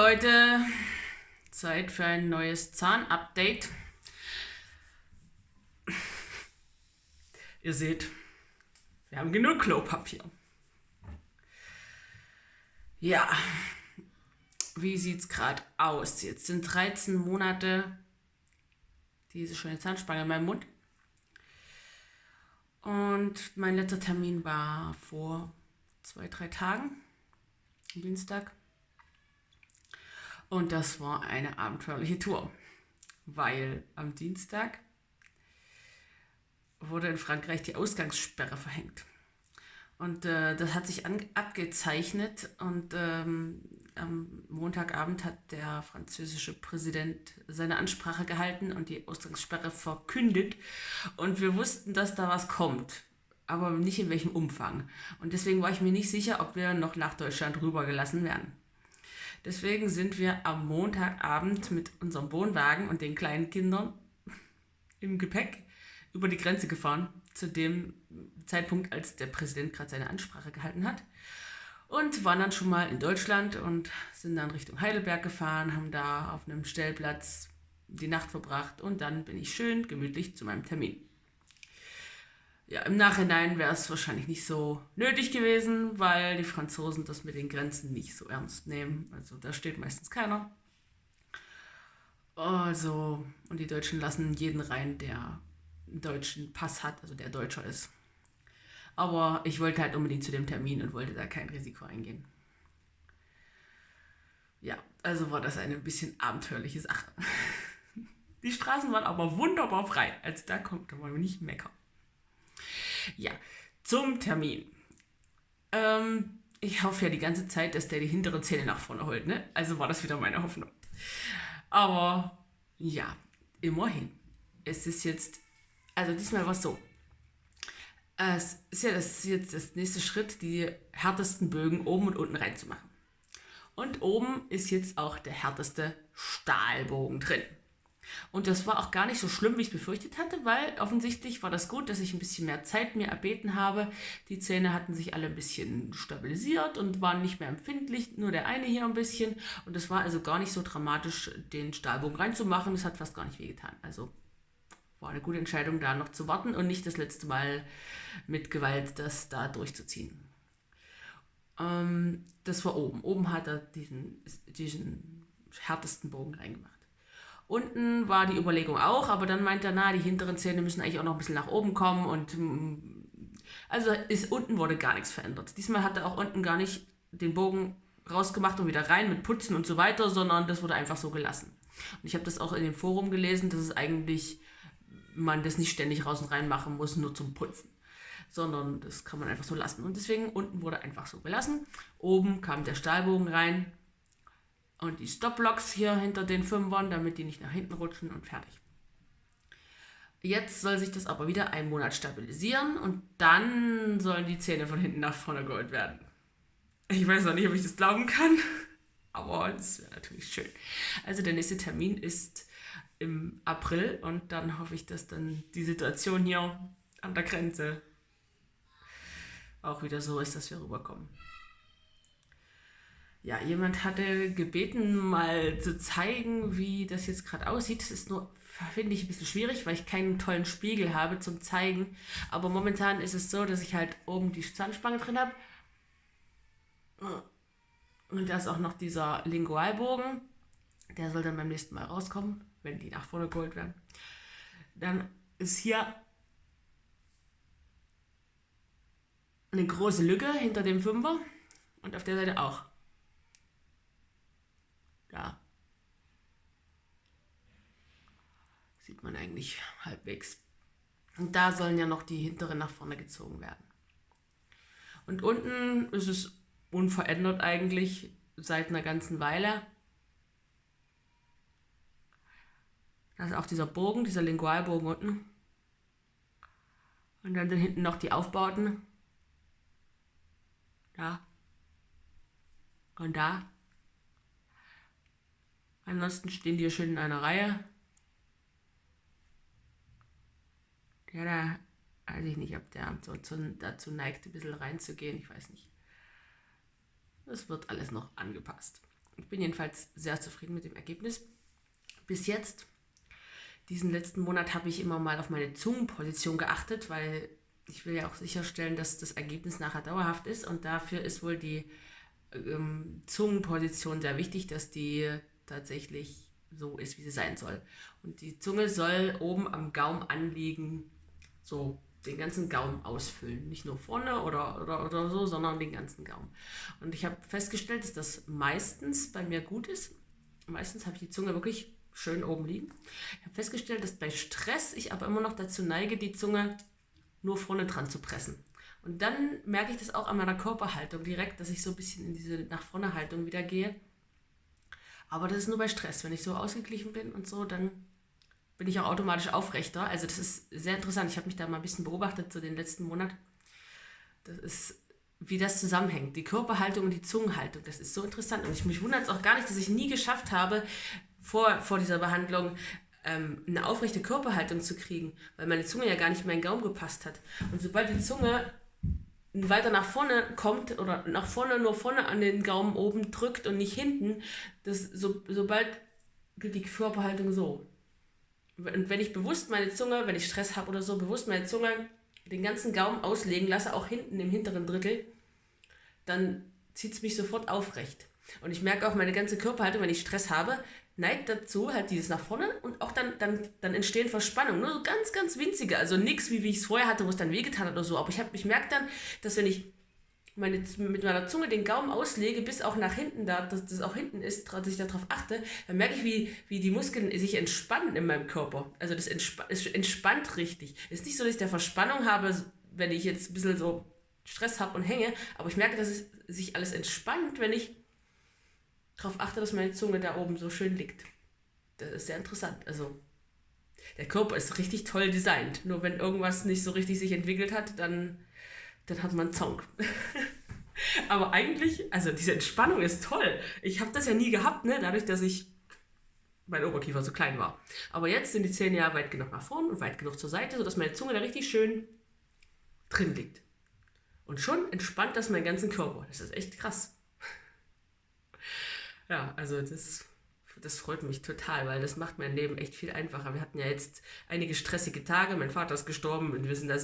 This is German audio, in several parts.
Leute, Zeit für ein neues Zahnupdate. Ihr seht, wir haben genug Klopapier. Ja, wie sieht's gerade aus? Jetzt sind 13 Monate diese schöne Zahnspange in meinem Mund. Und mein letzter Termin war vor 2, 3 Tagen, am Dienstag. Und das war eine abenteuerliche Tour, weil am Dienstag wurde in Frankreich die Ausgangssperre verhängt. Und das hat sich abgezeichnet und am Montagabend hat der französische Präsident seine Ansprache gehalten und die Ausgangssperre verkündet. Und wir wussten, dass da was kommt, aber nicht in welchem Umfang. Und deswegen war ich mir nicht sicher, ob wir noch nach Deutschland rübergelassen werden. Deswegen sind wir am Montagabend mit unserem Wohnwagen und den kleinen Kindern im Gepäck über die Grenze gefahren, zu dem Zeitpunkt, als der Präsident gerade seine Ansprache gehalten hat. Und waren dann schon mal in Deutschland und sind dann Richtung Heidelberg gefahren, haben da auf einem Stellplatz die Nacht verbracht und dann bin ich schön gemütlich zu meinem Termin. Ja, im Nachhinein wäre es wahrscheinlich nicht so nötig gewesen, weil die Franzosen das mit den Grenzen nicht so ernst nehmen. Also da steht meistens keiner. Also, und die Deutschen lassen jeden rein, der einen deutschen Pass hat, also der Deutscher ist. Aber ich wollte halt unbedingt zu dem Termin und wollte da kein Risiko eingehen. Ja, also war das eine bisschen abenteuerliche Sache. Die Straßen waren aber wunderbar frei. Also da konnte man nicht meckern. Ja, zum Termin. Ich hoffe ja die ganze Zeit, dass der die hinteren Zähne nach vorne holt, ne? Also war das wieder meine Hoffnung. Aber ja, immerhin. Es ist jetzt, also diesmal war es so. Es ist ja jetzt das nächste Schritt, die härtesten Bögen oben und unten reinzumachen. Und oben ist jetzt auch der härteste Stahlbogen drin. Und das war auch gar nicht so schlimm, wie ich befürchtet hatte, weil offensichtlich war das gut, dass ich ein bisschen mehr Zeit mir erbeten habe. Die Zähne hatten sich alle ein bisschen stabilisiert und waren nicht mehr empfindlich, nur der eine hier ein bisschen. Und es war also gar nicht so dramatisch, den Stahlbogen reinzumachen. Es hat fast gar nicht wehgetan. Also war eine gute Entscheidung, da noch zu warten und nicht das letzte Mal mit Gewalt das da durchzuziehen. Das war oben. Oben hat er diesen härtesten Bogen reingemacht. Unten war die Überlegung auch, aber dann meinte er, die hinteren Zähne müssen eigentlich auch noch ein bisschen nach oben kommen und also unten wurde gar nichts verändert. Diesmal hat er auch unten gar nicht den Bogen rausgemacht und wieder rein mit Putzen und so weiter, sondern das wurde einfach so gelassen. Und ich habe das auch in dem Forum gelesen, dass es eigentlich man das nicht ständig raus und rein machen muss, nur zum Putzen, sondern das kann man einfach so lassen. Und deswegen unten wurde einfach so gelassen. Oben kam der Stahlbogen rein und die Stoplocks hier hinter den Fünfern, damit die nicht nach hinten rutschen und fertig. Jetzt soll sich das aber wieder einen Monat stabilisieren und dann sollen die Zähne von hinten nach vorne geholt werden. Ich weiß noch nicht, ob ich das glauben kann, aber das wäre natürlich schön. Also der nächste Termin ist im April und dann hoffe ich, dass dann die Situation hier an der Grenze auch wieder so ist, dass wir rüberkommen. Ja, jemand hatte gebeten, mal zu zeigen, wie das jetzt gerade aussieht. Das ist nur, finde ich, ein bisschen schwierig, weil ich keinen tollen Spiegel habe zum Zeigen. Aber momentan ist es so, dass ich halt oben die Zahnspange drin habe. Und da ist auch noch dieser Lingualbogen. Der soll dann beim nächsten Mal rauskommen, wenn die nach vorne geholt werden. Dann ist hier eine große Lücke hinter dem Fünfer und auf der Seite auch. Da sieht man eigentlich halbwegs. Und da sollen ja noch die hinteren nach vorne gezogen werden. Und unten ist es unverändert eigentlich seit einer ganzen Weile. Da ist auch dieser Bogen, dieser Lingualbogen unten. Und dann sind hinten noch die Aufbauten. Da. Und da. Ansonsten stehen die hier schön in einer Reihe. Der da, weiß ich nicht, ob der dazu neigt, ein bisschen reinzugehen. Ich weiß nicht. Das wird alles noch angepasst. Ich bin jedenfalls sehr zufrieden mit dem Ergebnis. Bis jetzt, diesen letzten Monat, habe ich immer mal auf meine Zungenposition geachtet, weil ich will ja auch sicherstellen, dass das Ergebnis nachher dauerhaft ist. Und dafür ist wohl die Zungenposition sehr wichtig, dass die tatsächlich so ist, wie sie sein soll. Und die Zunge soll oben am Gaumen anliegen, so den ganzen Gaumen ausfüllen. Nicht nur vorne oder so, sondern den ganzen Gaumen. Und ich habe festgestellt, dass das meistens bei mir gut ist. Meistens habe ich die Zunge wirklich schön oben liegen. Ich habe festgestellt, dass bei Stress ich aber immer noch dazu neige, die Zunge nur vorne dran zu pressen. Und dann merke ich das auch an meiner Körperhaltung direkt, dass ich so ein bisschen in diese nach vorne Haltung wieder gehe. Aber das ist nur bei Stress. Wenn ich so ausgeglichen bin und so, dann bin ich auch automatisch aufrechter. Also das ist sehr interessant. Ich habe mich da mal ein bisschen beobachtet, so den letzten Monat. Das ist, wie das zusammenhängt. Die Körperhaltung und die Zungenhaltung. Das ist so interessant. Und mich wundert es auch gar nicht, dass ich nie geschafft habe, vor dieser Behandlung eine aufrechte Körperhaltung zu kriegen, weil meine Zunge ja gar nicht mehr in den Gaumen gepasst hat. Und sobald die Zunge weiter nach vorne kommt oder nach vorne, nur vorne an den Gaumen oben drückt und nicht hinten, sobald geht die Körperhaltung so. Und wenn ich bewusst meine Zunge, wenn ich Stress habe oder so, bewusst meine Zunge den ganzen Gaumen auslegen lasse, auch hinten im hinteren Drittel, dann zieht es mich sofort aufrecht. Und ich merke auch, meine ganze Körperhaltung, wenn ich Stress habe, neigt dazu, halt dieses nach vorne und auch dann entstehen Verspannungen. Nur so ganz, ganz winzige. Also nichts, wie ich es vorher hatte, wo es dann wehgetan hat oder so. Aber ich merke dann, dass wenn ich mit meiner Zunge den Gaumen auslege, bis auch nach hinten, dass das auch hinten ist, dass ich darauf achte, dann merke ich, wie die Muskeln sich entspannen in meinem Körper. Also das es entspannt richtig. Es ist nicht so, dass ich da Verspannung habe, wenn ich jetzt ein bisschen so Stress habe und hänge, aber ich merke, dass es sich alles entspannt, wenn ich darauf achte, dass meine Zunge da oben so schön liegt. Das ist sehr interessant. Also der Körper ist richtig toll designt. Nur wenn irgendwas nicht so richtig sich entwickelt hat, dann hat man Zonk. Aber eigentlich, also diese Entspannung ist toll. Ich habe das ja nie gehabt, ne? Dadurch, dass mein Oberkiefer so klein war. Aber jetzt sind die Zähne ja weit genug nach vorne und weit genug zur Seite, sodass meine Zunge da richtig schön drin liegt. Und schon entspannt das meinen ganzen Körper. Das ist echt krass. Ja, also das freut mich total, weil das macht mein Leben echt viel einfacher. Wir hatten ja jetzt einige stressige Tage. Mein Vater ist gestorben und wir sind da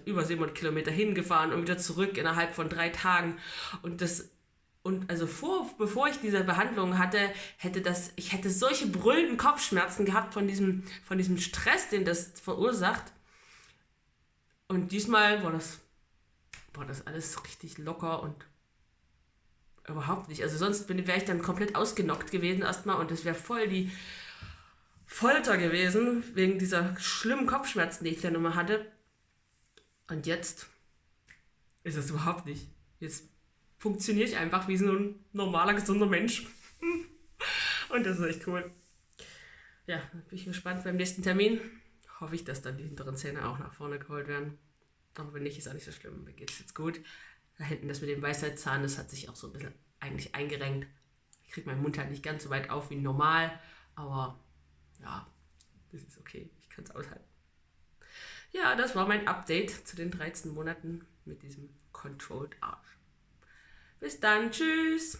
über 700 Kilometer hingefahren und wieder zurück innerhalb von 3 Tagen. Und also bevor ich diese Behandlung hatte, ich hätte solche brüllenden Kopfschmerzen gehabt von diesem Stress, den das verursacht. Und diesmal war das alles richtig locker und überhaupt nicht. Also sonst wäre ich dann komplett ausgenockt gewesen erstmal und das wäre voll die Folter gewesen, wegen dieser schlimmen Kopfschmerzen, die ich dann immer hatte. Und jetzt ist das überhaupt nicht. Jetzt funktioniere ich einfach wie so ein normaler, gesunder Mensch. Und das ist echt cool. Ja, bin ich gespannt beim nächsten Termin. Hoffe ich, dass dann die hinteren Zähne auch nach vorne geholt werden. Aber wenn nicht, ist auch nicht so schlimm. Mir geht es jetzt gut. Da hinten das mit dem Weisheitszahn, das hat sich auch so ein bisschen eigentlich eingerenkt. Ich kriege meinen Mund halt nicht ganz so weit auf wie normal, aber ja, das ist okay. Ich kann es aushalten. Ja, das war mein Update zu den 13 Monaten mit diesem Controlled Arch. Bis dann, tschüss!